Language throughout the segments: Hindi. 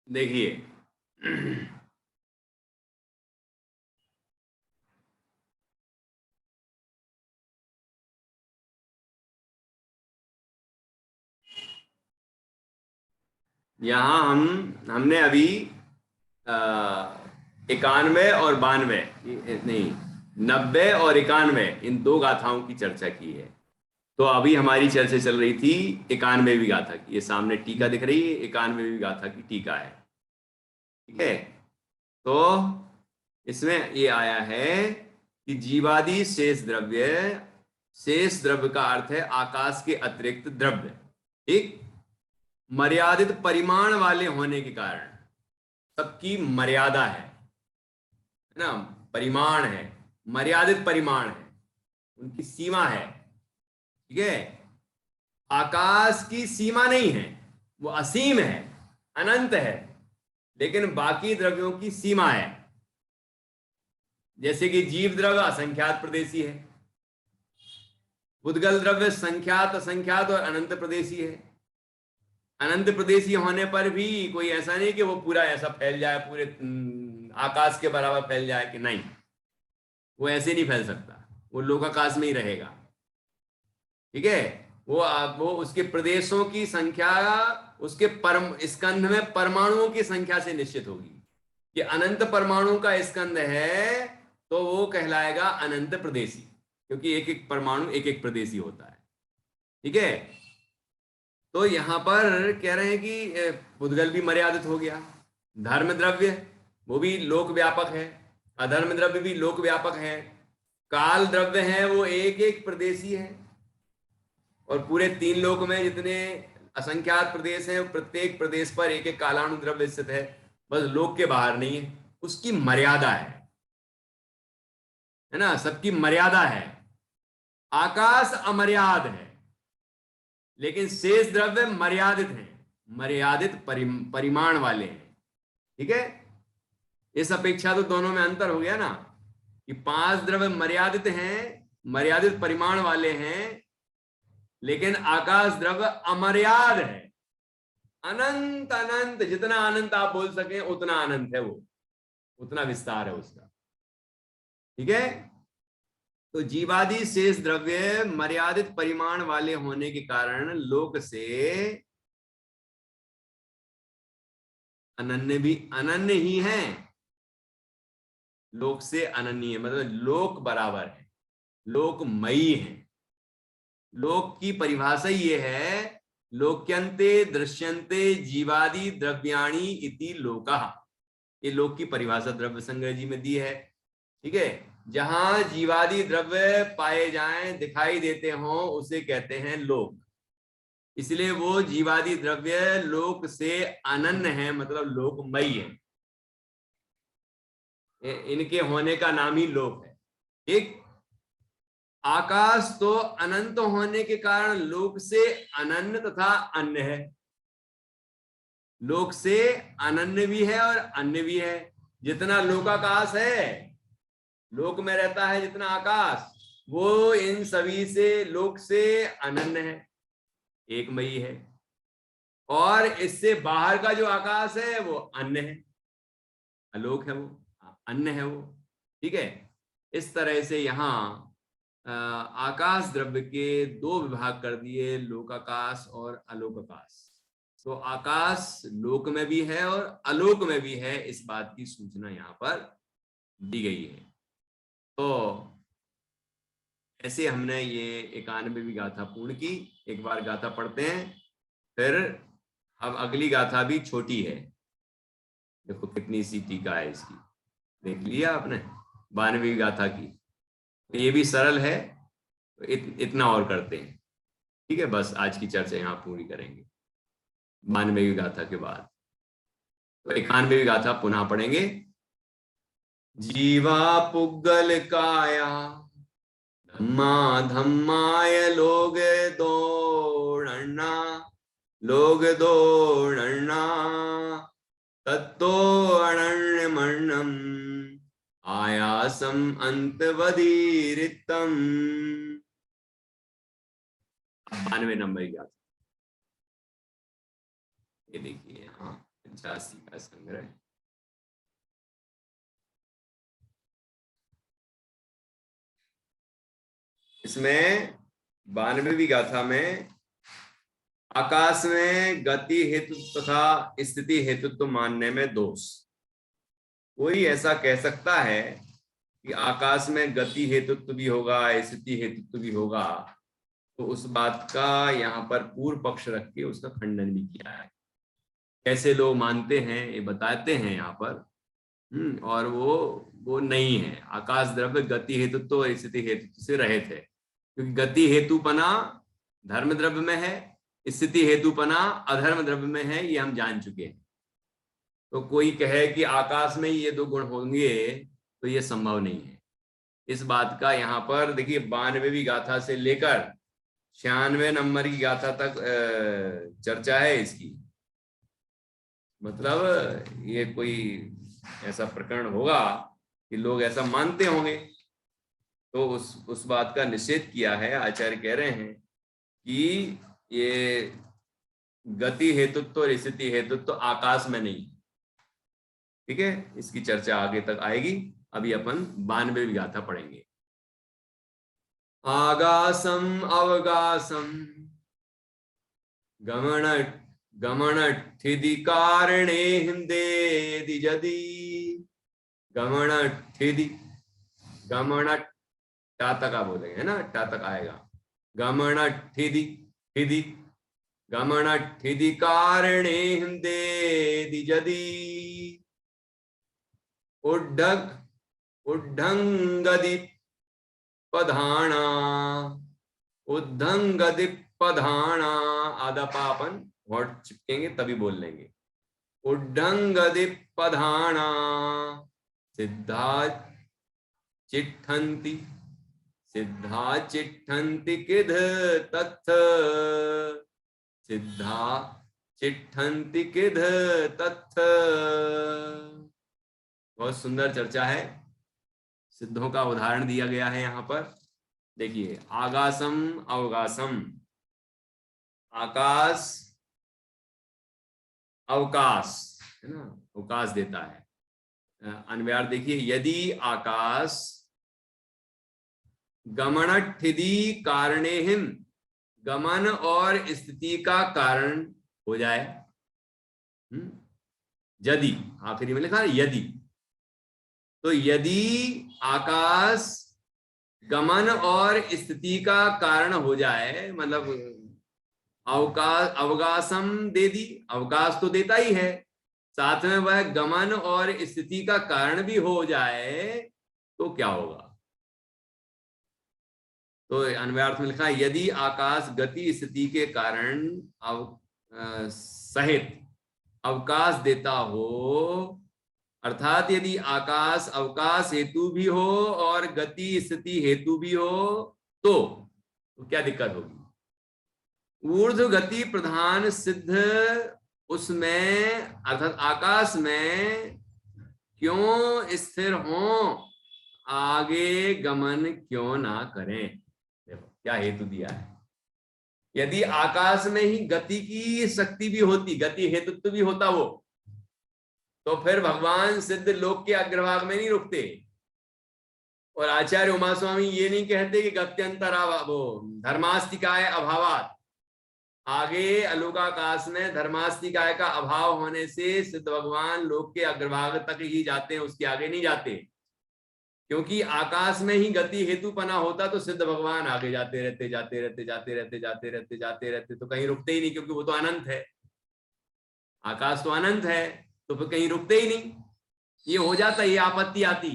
देखिए यहाँ हमने अभी 91 और 92, नहीं, 90 और 91, इन दो गाथाओं की चर्चा की है। तो अभी हमारी चर्चा चल रही थी 91वीं गाथा की। ये सामने टीका दिख रही है, 91वीं गाथा की टीका है। ठीक है। तो इसमें ये आया है कि जीवादि शेष द्रव्य, शेष द्रव्य का अर्थ है आकाश के अतिरिक्त द्रव्य, ठीक, मर्यादित परिमाण वाले होने के कारण, सबकी मर्यादा है ना, परिमाण है, मर्यादित परिमाण है, उनकी सीमा है। ठीक है। आकाश की सीमा नहीं है, वो असीम है, अनंत है, लेकिन बाकी द्रव्यों की सीमा है। जैसे कि जीव द्रव्य असंख्यात प्रदेशी है, उद्गल द्रव्य संख्यात, असंख्यात और अनंत प्रदेशी है। अनंत प्रदेशी होने पर भी कोई ऐसा नहीं कि वो पूरा ऐसा फैल जाए, पूरे आकाश के बराबर फैल जाए, कि नहीं, वो ऐसे नहीं फैल सकता, वो लोकाकाश में ही रहेगा। ठीक है। वो उसके प्रदेशों की संख्या उसके परम स्कंध में परमाणुओं की संख्या से निश्चित होगी। कि अनंत परमाणु का स्कंध है तो वो कहलाएगा अनंत प्रदेशी, क्योंकि एक एक परमाणु एक एक प्रदेशी होता है। ठीक है। तो यहां पर कह रहे हैं कि उद्गल भी मर्यादित हो गया। धर्म द्रव्य वो भी लोक व्यापक है, अधर्म द्रव्य भी लोक व्यापक है, काल द्रव्य है वो एक एक प्रदेशी है, और पूरे तीन लोक में जितने असंख्यात प्रदेश हैं प्रत्येक प्रदेश पर एक एक कालाणु द्रव्य स्थित है, बस लोक के बाहर नहीं है, उसकी मर्यादा है ना, सबकी मर्यादा है। आकाश अमर्याद है, लेकिन शेष द्रव्य मर्यादित हैं, मर्यादित परिमाण वाले हैं। ठीक है। इस अपेक्षा तो दोनों में अंतर हो गया ना, कि पांच द्रव्य मर्यादित हैं, मर्यादित परिमाण वाले हैं, लेकिन आकाश द्रव्य अमर्याद है, अनंत अनंत, जितना अनंत आप बोल सके उतना अनंत है वो, उतना विस्तार है उसका। ठीक है। तो जीवादि शेष द्रव्य मर्यादित परिमाण वाले होने के कारण लोक से अनन्य भी अनन्य ही है, लोक से अनन्य है, मतलब लोक बराबर है, लोकमयी है। लोक की परिभाषा ये है, लोक्यन्ते दृश्यन्ते जीवादि द्रव्याणि इति लोकः। ये लोक की परिभाषा द्रव्य संग्रह जी में दी है। ठीक है। जहां जीवादि द्रव्य पाए जाएं, दिखाई देते हों, उसे कहते हैं लोक। इसलिए वो जीवादि द्रव्य लोक से अनन्य है, मतलब लोकमयी है, इनके होने का नाम ही लोक है। ठीक। आकाश तो अनंत होने के कारण लोक से अनन्य तथा अन्य है, लोक से अनन्य भी है और अन्य भी है। जितना लोकाकाश है, लोक में रहता है जितना आकाश, वो इन सभी से लोक से अनन्य है, एकमयी है। और इससे बाहर का जो आकाश है वो अन्य है, अलोक है वो, अन्य है वो। ठीक है। इस तरह से यहाँ आकाश द्रव्य के दो विभाग कर दिए, लोकाकाश और अलोकाकाश। तो आकाश लोक में भी है और अलोक में भी है, इस बात की सूचना यहाँ पर दी गई है। तो ऐसे हमने ये 91वीं गाथा पूर्ण की। एक बार गाथा पढ़ते हैं, फिर अब अगली गाथा भी छोटी है, देखो कितनी सी टीका है इसकी, देख लिया आपने 92वीं गाथा की। तो ये भी सरल है, तो इतना और करते हैं। ठीक है, बस आज की चर्चा यहाँ पूरी करेंगे 92वीं गाथा के बाद। तो 91वीं गाथा पुनः पढ़ेंगे। जीवा पुग्गल काया धम्मा धम्माय लोग दौड़ना, लोग दौड़ना, तत्तो अनन्य मरणम आयासम अंतवदीरितम। 92 नंबर की गाथा, ये देखिए। हाँ, 85 का संग्रह। इसमें 92वीं गाथा में आकाश में गति हेतु तथा स्थिति हेतुत्व मानने में दोष। कोई ऐसा कह सकता है कि आकाश में गति हेतुत्व भी होगा, स्थिति हेतुत्व भी होगा, तो उस बात का यहाँ पर पूर्व पक्ष रख के उसका खंडन भी किया है। कैसे लोग मानते हैं ये बताते हैं यहाँ पर। और वो नहीं है। आकाश द्रव्य गति हेतुत्व और स्थिति हेतुत्व से रहित है, क्योंकि गति हेतुपना धर्म द्रव्य में है, स्थिति हेतुपना अधर्म द्रव्य में है, ये हम जान चुके हैं। तो कोई कहे कि आकाश में ये दो गुण होंगे, तो ये संभव नहीं है। इस बात का यहाँ पर देखिए 92वीं गाथा से लेकर 96 नंबर की गाथा तक चर्चा है इसकी। मतलब ये कोई ऐसा प्रकरण होगा कि लोग ऐसा मानते होंगे, तो उस बात का निषेध किया है। आचार्य कह रहे हैं कि ये गति हेतुत्व और स्थिति हेतुत्व आकाश में नहीं। ठीक है, इसकी चर्चा आगे तक आएगी। अभी अपन 92वीं गाथा पढ़ेंगे। आगासम अवगासम गमनठिदि कारणे हिंदेदि यदि। गमनठिदि, गमनट टा तक आप बोलेंगे है ना, टा तक आएगा। गमनठिदि हिदि, गमनठिदि कारणे हिंदेदि यदि। उड्ढंगदि पधाना, उद्धंगदि पधाना, आधा पापन वर्ड चिपकेंगे तभी बोल लेंगे। उड्ढंगदि पधाना सिद्धा चिट्ठन्ति, सिद्धा चिट्ठन्ति किध तत्थ, सिद्धा चिट्ठन्ति किध तत्थ। बहुत सुंदर चर्चा है। सिद्धों का उदाहरण दिया गया है यहाँ पर। देखिए, आगासम अवगासम, आकाश अवकाश है ना, अवकाश देता है। अन्वयार्थ देखिए, यदि आकाश गमनठिदि कारणेहिम, गमन और स्थिति का कारण हो जाए। यदि आखिरी में लिखा है यदि, तो यदि आकाश गमन और स्थिति का कारण हो जाए, मतलब अवकाश अवकाशम दे दी, अवकाश तो देता ही है, साथ में वह गमन और स्थिति का कारण भी हो जाए, तो क्या होगा? तो अन्वयार्थ में लिखा है, यदि आकाश गति स्थिति के कारण सहित अवकाश देता हो, अर्थात यदि आकाश अवकाश हेतु भी हो और गति स्थिति हेतु भी हो, तो क्या दिक्कत होगी? ऊर्ध्व गति प्रधान सिद्ध उसमें अर्थात आकाश में क्यों स्थिर हो, आगे गमन क्यों ना करें? देखो क्या हेतु दिया है। यदि आकाश में ही गति की शक्ति भी होती, गति हेतुत्व भी होता वो, तो फिर भगवान सिद्ध लोक के अग्रभाग में नहीं रुकते। और आचार्य उमा स्वामी ये नहीं कहते कि गत्यंतराभावो धर्मास्तिकाय अभावात, आगे अलोकाकाश में धर्मास्तिकाय का अभाव होने से सिद्ध भगवान लोक के अग्रभाग तक ही जाते हैं, उसके आगे नहीं जाते। क्योंकि आकाश में ही गति हेतुपना होता तो सिद्ध भगवान आगे जाते रहते जाते रहते जाते रहते जाते रहते जाते रहते, तो कहीं रुकते ही नहीं, क्योंकि वो तो अनंत है। आकाश तो अनंत है, तो फिर कहीं रुकते ही नहीं। ये हो जाता, ये आपत्ति आती।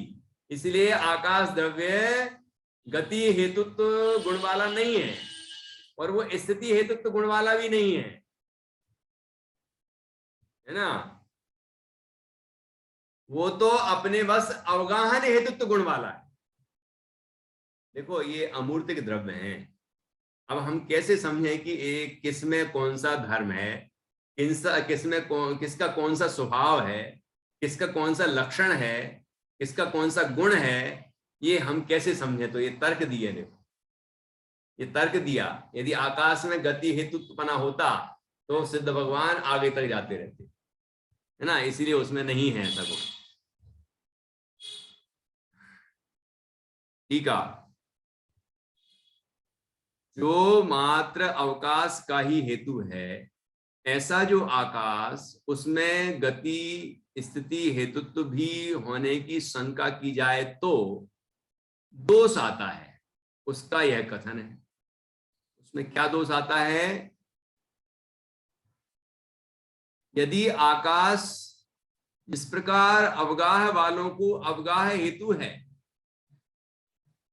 इसलिए आकाश द्रव्य गति हेतुत्व गुण वाला नहीं है, और वो स्थिति हेतुत्व गुण वाला भी नहीं है ना। वो तो अपने बस अवगाहन हेतुत्व गुण वाला है। देखो ये अमूर्तिक द्रव्य हैं। अब हम कैसे समझें कि एक किसमें कौन सा धर्म है, किसका कौन सा स्वभाव है, किसका कौन सा लक्षण है, किसका कौन सा गुण है, ये हम कैसे समझें? तो ये तर्क दिए। देखो ये तर्क दिया, यदि आकाश में गति हेतुत्वपना होता तो सिद्ध भगवान आगे तक जाते रहते। है ना, इसीलिए उसमें नहीं है ऐसा गुण। ठीक है, जो मात्र अवकाश का ही हेतु है, ऐसा जो आकाश, उसमें गति स्थिति हेतुत्व भी होने की शंका की जाए तो दोष आता है, उसका यह कथन है। उसमें क्या दोष आता है? यदि आकाश जिस प्रकार अवगाह वालों को अवगाह हेतु है,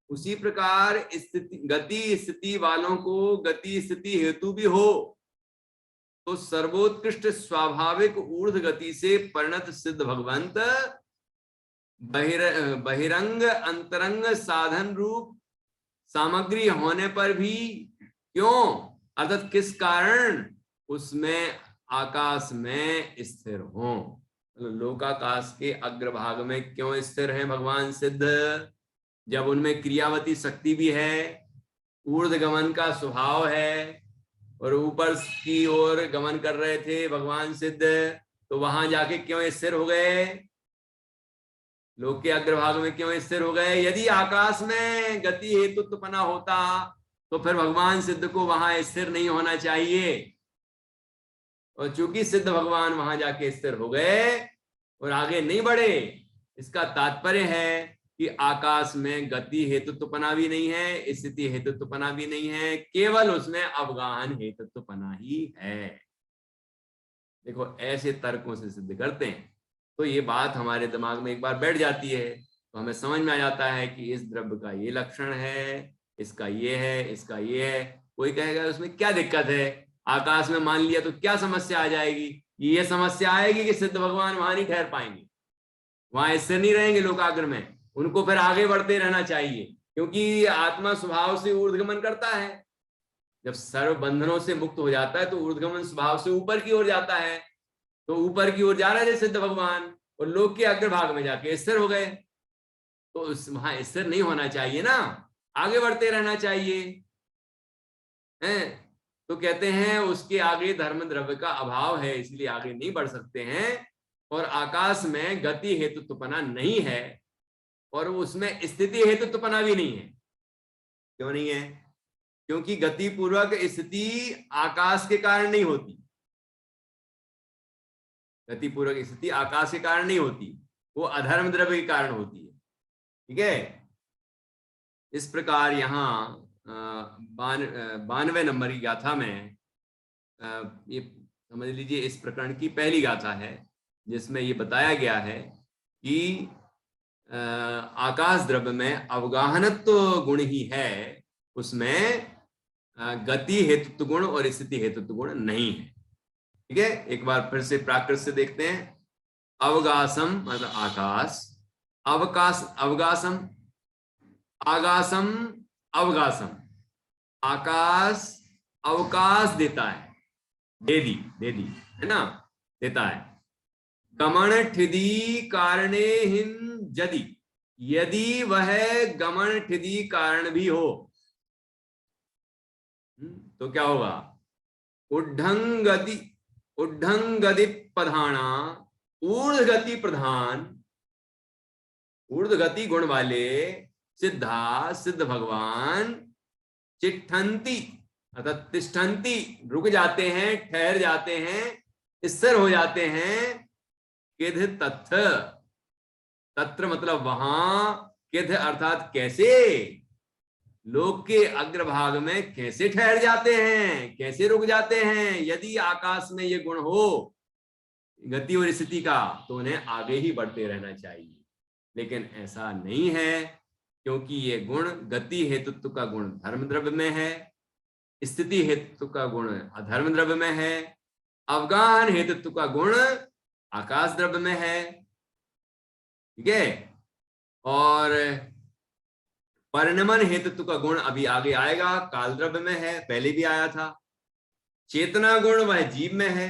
उसी प्रकार स्थिति गति स्थिति वालों को गति स्थिति हेतु भी हो, तो सर्वोत्कृष्ट स्वाभाविक ऊर्ध्व गति से परिणत सिद्ध भगवंत बहिरंग अंतरंग साधन रूप सामग्री होने पर भी क्यों, अर्थात किस कारण उसमें आकाश में स्थिर हो, लोकाकाश के अग्रभाग में क्यों स्थिर है भगवान सिद्ध, जब उनमें क्रियावती शक्ति भी है, ऊर्ध्व गमन का स्वभाव है, और ऊपर की ओर गमन कर रहे थे भगवान सिद्ध, तो वहां जाके क्यों स्थिर हो गए, लोक के अग्रभाग में क्यों स्थिर हो गए? यदि आकाश में गति हेतुत्वपना होता तो फिर भगवान सिद्ध को वहां स्थिर नहीं होना चाहिए, और चूंकि सिद्ध भगवान वहां जाके स्थिर हो गए और आगे नहीं बढ़े, इसका तात्पर्य है कि आकाश में गति हेतुत्वपना भी नहीं है, स्थिति हेतुत्वपना भी नहीं है, केवल उसमें अवगाहन हेतुत्वपना ही है। देखो, ऐसे तर्कों से सिद्ध करते हैं तो ये बात हमारे दिमाग में एक बार बैठ जाती है, तो हमें समझ में आ जाता है कि इस द्रव्य का ये लक्षण है, इसका ये है, इसका ये है। कोई कहेगा उसमें क्या दिक्कत है, आकाश में मान लिया तो क्या समस्या आ जाएगी? ये समस्या आएगी कि सिद्ध भगवान वहां नहीं ठहर पाएंगे, वहां स्थिर नहीं रहेंगे लोकाग्र में, उनको फिर आगे बढ़ते रहना चाहिए, क्योंकि आत्मा स्वभाव से ऊर्ध्वगमन करता है। जब सर्व बंधनों से मुक्त हो जाता है तो ऊर्ध्वगमन स्वभाव से ऊपर की ओर जाता है, तो ऊपर की ओर जा रहे थे सिद्ध भगवान और लोक के अग्रभाग में जाके स्थिर हो गए, तो वहां स्थिर नहीं होना चाहिए ना, आगे बढ़ते रहना चाहिए है। तो कहते हैं उसके आगे धर्म द्रव्य का अभाव है, इसलिए आगे नहीं बढ़ सकते हैं, और आकाश में गति हेतुत्वपना नहीं है और उसमें स्थिति हेतुत्वपना भी नहीं है। क्यों नहीं है? क्योंकि गति पूर्वक स्थिति आकाश के कारण नहीं होती, गति पूर्वक स्थिति आकाश के कारण नहीं होती, वो अधर्म द्रव्य के कारण होती है। ठीक है, इस प्रकार यहाँ 92 नंबर की गाथा में ये समझ लीजिए इस प्रकरण की पहली गाथा है, जिसमें ये बताया गया है कि आकाश द्रव्य में अवगाहनत्व गुण ही है, उसमें गति हेतुत्व गुण और स्थिति हेतुत्व गुण नहीं है। ठीक है, एक बार फिर से प्राकृत से देखते हैं। अवगासम मतलब आकाश, अवकाश अवगासम, आगासम अवगासम, आकाश अवकाश देता है, दे दी है ना, देता है। गमन ठिदी कारणे हिन यदि, यदि वह गमन ठिदी कारण भी हो तो क्या होगा? उड्ढंगति प्रधाना, ऊर्ध्व गति प्रधान, ऊर्ध्व गति गुण वाले सिद्धा सिद्ध भगवान चिट्ठन्ति अर्थात तिष्ठन्ति, रुक जाते हैं, ठहर जाते हैं, स्थिर हो जाते हैं। किध तत्थ, तत्र मतलब वहां, किध अर्थात कैसे, लोक के अग्रभाग में कैसे ठहर जाते हैं, कैसे रुक जाते हैं? यदि आकाश में ये गुण हो गति और स्थिति का, तो उन्हें आगे ही बढ़ते रहना चाहिए, लेकिन ऐसा नहीं है, क्योंकि ये गुण गति हेतुत्व का गुण धर्म द्रव्य में है, स्थिति हेतुत्व का गुण अधर्म द्रव्य में है, अवगाहन हेतुत्व का गुण आकाश द्रव्य में है। ठीक है, और परिणमन हेतुत्व का गुण अभी आगे आएगा, काल द्रव्य में है, पहले भी आया था। चेतना गुण वह जीव में है,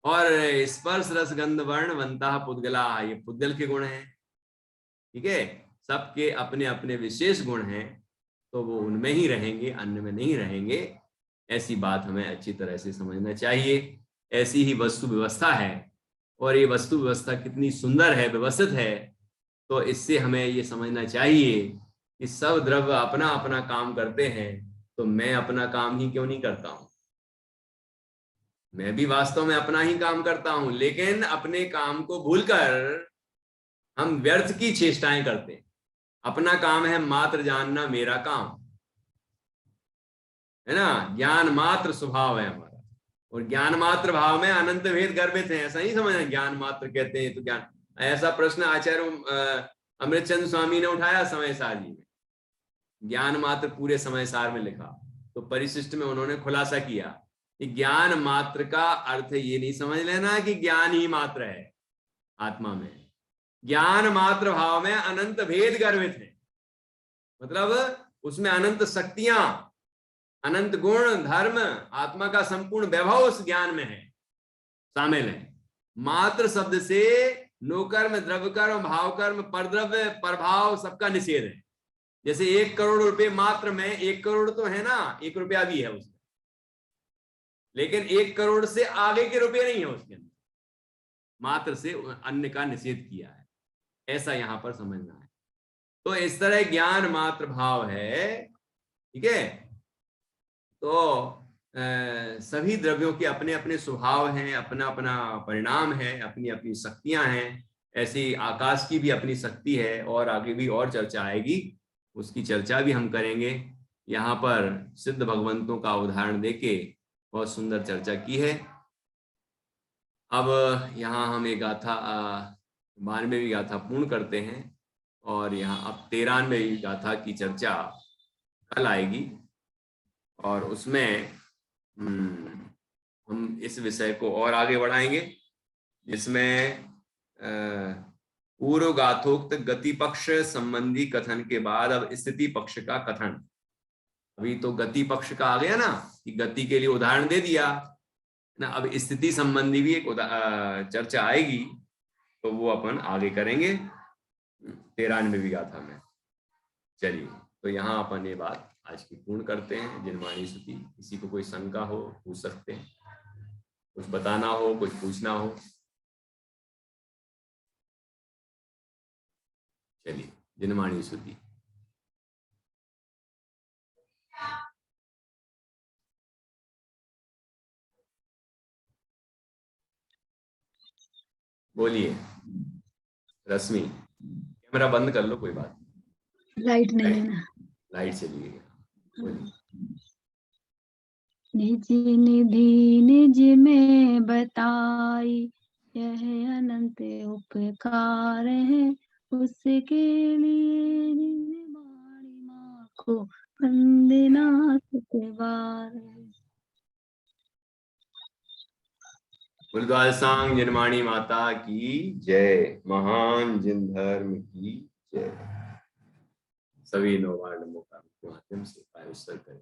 और स्पर्श रस गंध वर्ण वंता पुद्गला, ये पुद्गल के गुण हैं। ठीक है, सबके अपने अपने विशेष गुण हैं, तो वो उनमें ही रहेंगे, अन्य में नहीं रहेंगे। ऐसी बात हमें अच्छी तरह से समझना चाहिए। ऐसी ही वस्तु व्यवस्था है, और ये वस्तु व्यवस्था कितनी सुंदर है, व्यवस्थित है। तो इससे हमें ये समझना चाहिए कि सब द्रव्य अपना अपना काम करते हैं, तो मैं अपना काम ही क्यों नहीं करता हूं? मैं भी वास्तव में अपना ही काम करता हूं, लेकिन अपने काम को भूलकर हम व्यर्थ की चेष्टाएं करते हैं। अपना काम है मात्र जानना, मेरा काम है ना, ज्ञान मात्र स्वभाव है हमारा, और ज्ञान मात्र भाव में अनंत भेद गर्भित है, ऐसा नहीं समझना ज्ञान मात्र कहते हैं तो ज्ञान। ऐसा प्रश्न आचार्य अमृतचंद स्वामी ने उठाया समय सार जी में, ज्ञान मात्र पूरे समय सार में लिखा, तो परिशिष्ट में उन्होंने खुलासा किया कि ज्ञान मात्र का अर्थ ये नहीं समझ लेना कि ज्ञान ही मात्र है आत्मा में, ज्ञान मात्र भाव में अनंत भेद गर्भित है, मतलब उसमें अनंत शक्तियां, अनंत गुण, धर्म, आत्मा का संपूर्ण वैभव उस ज्ञान में है, शामिल है। मात्र शब्द से नोकर्म, द्रव्य कर्म, भाव कर्म, परद्रव्य, प्रभाव सबका निषेध है। जैसे 1 करोड़ रुपए मात्र में, 1 करोड़ तो है ना, 1 रुपया भी है उसमें, लेकिन 1 करोड़ से आगे के रुपए नहीं है उसके अंदर, मात्र से अन्य का निषेध किया है, ऐसा यहां पर समझना है। तो इस तरह ज्ञान मात्र भाव है, ठीक है। तो सभी द्रव्यों के अपने अपने स्वभाव हैं, अपना अपना परिणाम है, अपनी अपनी शक्तियां हैं। ऐसी आकाश की भी अपनी शक्ति है, और आगे भी और चर्चा आएगी, उसकी चर्चा भी हम करेंगे। यहाँ पर सिद्ध भगवंतों का उदाहरण देके बहुत सुंदर चर्चा की है। अब यहाँ हम एक गाथा 92वीं गाथा पूर्ण करते हैं, और यहाँ अब 93वीं गाथा की चर्चा कल आएगी, और उसमें हम इस विषय को और आगे बढ़ाएंगे, जिसमें पूर्व गाथोक्त गति पक्ष संबंधी कथन के बाद अब स्थिति पक्ष का कथन। अभी तो गति पक्ष का आ गया ना, कि गति के लिए उदाहरण दे दिया ना, अब स्थिति संबंधी भी एक चर्चा आएगी, तो वो अपन आगे करेंगे 93वीं गाथा में। चलिए, तो यहाँ अपन ये बात आज की पूर्ण करते हैं। जिनवाणी स्तुति, किसी को कोई शंका हो पूछ सकते हैं, कुछ बताना हो, कुछ पूछना हो। चलिए, जिनवाणी स्तुति। बोलिए रश्मि, कैमरा बंद कर लो, कोई बात नहीं, लाइट नहीं है ना, लाइट चली गई। बोलिए। निज निधि निज में बताई, यह अनंत उपकार है, उसके लिए जिनवाणी माँ को वंदना सतबार। गुरुद्वारा सांग जिनवाणी माता की जय, महान जिन धर्म की जय। सभी नौवार नमो का माध्यम से करें।